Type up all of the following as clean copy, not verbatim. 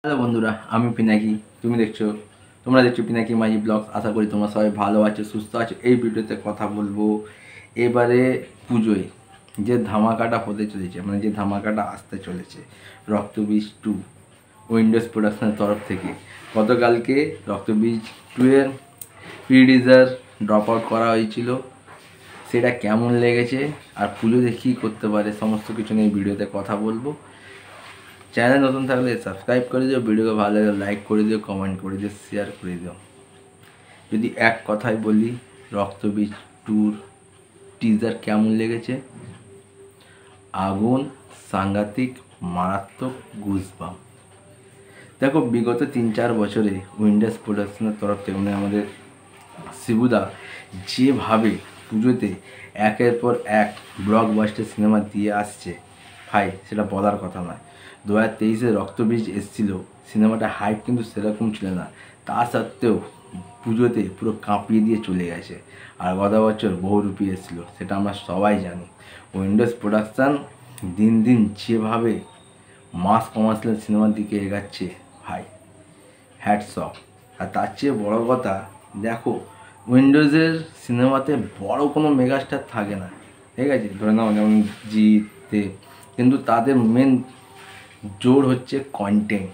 Hello বন্ধুরা, আমি পিনাকি। তোমরা দেখছো পিনাকি মাই ব্লগস। আশা করি তোমরা সবাই ভালো আছো, সুস্থ আছো। এই ভিডিওতে কথা বলবো এবারে পুজোয় যে ধামাকাটা হতে চলেছে, মানে যে ধামাকাটা আসতে চলেছে, রক্তবীজ 2 উইন্ডোজ প্রোডাকশনের তরফ থেকে। গতকালকে রক্তবীজ 2 এর প্রি-টিজার ড্রপ আউট করা হয়েছিল। সেটা কেমন লেগেছে আর পুজোতে কী করতে পারে সমস্ত কিছু নিয়ে ভিডিওতে কথা বলবো। চ্যানেল নতুন থাকলে সাবস্ক্রাইব করে দিও, ভিডিওকে ভালো লাগে লাইক করে দিও, কমেন্ট করে দিও, শেয়ার করে দিও। যদি এক কথায় বলি, রক্তবীজ 2 টিজার কেমন লেগেছে? আগুন, সাংঘাতিক, মারাত্মক, গুজবাম। দেখো, বিগত 3-4 বছরে উইন্ডোজ প্রোডাকশনের তরফ থেকে মানে আমাদের শিবুদা যেভাবে পুজোতে একের পর এক ব্লকবাস্টার সিনেমা দিয়ে আসছে, ভাই সেটা বলার কথা নয়। 2023-এ রক্তবীজ এসেছিলো, সিনেমাটা হাইপ কিন্তু সেরকম ছিল না। তা সত্ত্বেও পুজোতে পুরো কাঁপিয়ে দিয়ে চলে গেছে। আর গত বছর বহুরূপী এসেছিলো, সেটা আমরা সবাই জানি। উইন্ডোজ প্রোডাকশান দিন দিন যেভাবে মাস কমার্শিয়াল সিনেমার দিকে এগাচ্ছে, ভাই হ্যাটস অফ। আর তার চেয়ে বড় কথা, দেখো উইন্ডোজের সিনেমাতে বড় কোনো মেগাস্টার থাকে না, ঠিক আছে? ধরে নাও যেমন জিতে, কিন্তু তাদের মেন জোর হচ্ছে কন্টেন্ট,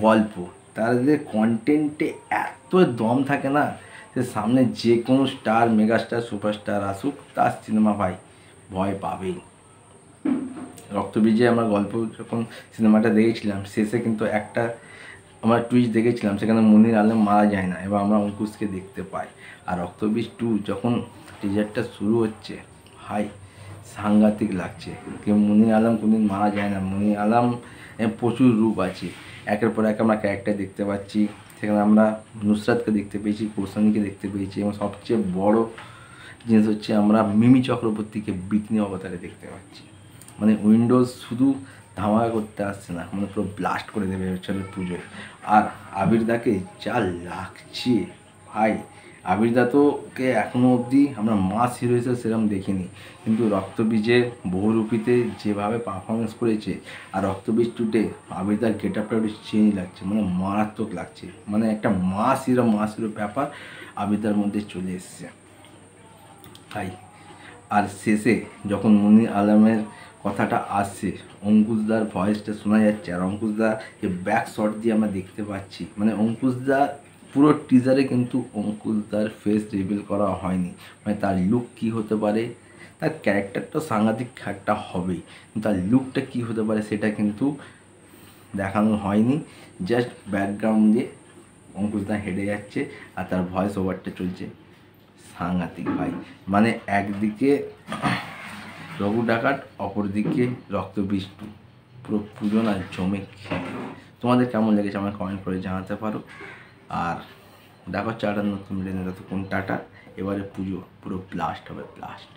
গল্প। তাদের কন্টেন্টে এত দম থাকে না, সে সামনে যে কোনো স্টার, মেগাস্টার, সুপারস্টার আসুক, তার সিনেমা ভাই ভয় পাবেই। রক্তবীজে আমরা গল্প যখন সিনেমাটা দেখেছিলাম, শেষে কিন্তু একটা আমরা টুইস্ট দেখেছিলাম, সেখানে মুনির আলম মারা যায় না এবং আমরা অঙ্কুশকে দেখতে পাই। আর রক্তবীজ 2 যখন টিজারটা শুরু হচ্ছে, ভাই সাংঘাতিক লাগছে। কেউ মুনির আলম কোনদিন মারা যায় না। মুনির আলম প্রচুর রূপ আছে, একের পর এক আমরা ক্যারেক্টার দেখতে পাচ্ছি। সেখানে আমরা নুসরাতকে দেখতে পেয়েছি, কৌশানীকে দেখতে পেয়েছি, এবং সবচেয়ে বড় জিনিস হচ্ছে আমরা মিমি চক্রবর্তীকে বিকিনি অবতারে দেখতে পাচ্ছি। মানে উইন্ডোজ শুধু ধামাকা করতে আসছে না, মানে পুরো ব্লাস্ট করে দেবে এবছরের পুজোয়। আর আবিরদাকে যা লাগছে, ভাই আবিরদা তোকে এখনও অবধি আমরা মাস হিরো হিসেবে সেরকম দেখিনি, কিন্তু রক্তবীজে বহুরূপীতে যেভাবে পারফরমেন্স করেছে, আর রক্তবীজ 2-তে আবিরদার গেট আপটা একটু চেঞ্জ লাগছে, মানে মারাত্মক লাগছে। মানে একটা মাস হিরো ব্যাপার আবিরদার মধ্যে চলে এসছে, ভাই। আর শেষে যখন মুনির আলমের কথাটা আসছে, অঙ্কুশদার ভয়েসটা শোনা যাচ্ছে, আর অঙ্কুশদা যে ব্যাক শট দিয়ে আমরা দেখতে পাচ্ছি, মানে অঙ্কুশদা পুরো টিজারে কিন্তু অঙ্কুশদার ফেস রিভিল করা হয়নি। মানে তার লুক কী হতে পারে, তার ক্যারেক্টারটা সাংঘাতিক একটা হবেই, কিন্তু তার লুকটা কী হতে পারে সেটা কিন্তু দেখানো হয়নি। জাস্ট ব্যাকগ্রাউন্ড দিয়ে অঙ্কুশদা হেঁটে যাচ্ছে আর তার ভয়েস ওভারটা চলছে। সাংঘাতিক ভাই, মানে একদিকে রঘু ডাকাত, অপরদিকে রক্তবীজ 2, পুরো পুজো না জমে খেয়ে। তোমাদের কেমন লেগেছে আমার কমেন্ট করে জানাতে পারো। আর দেখো চাটার নতুন ভিডিও, ততক্ষণ টাটা। এবারে পুজো পুরো ব্লাস্ট হবে, ব্লাস্ট।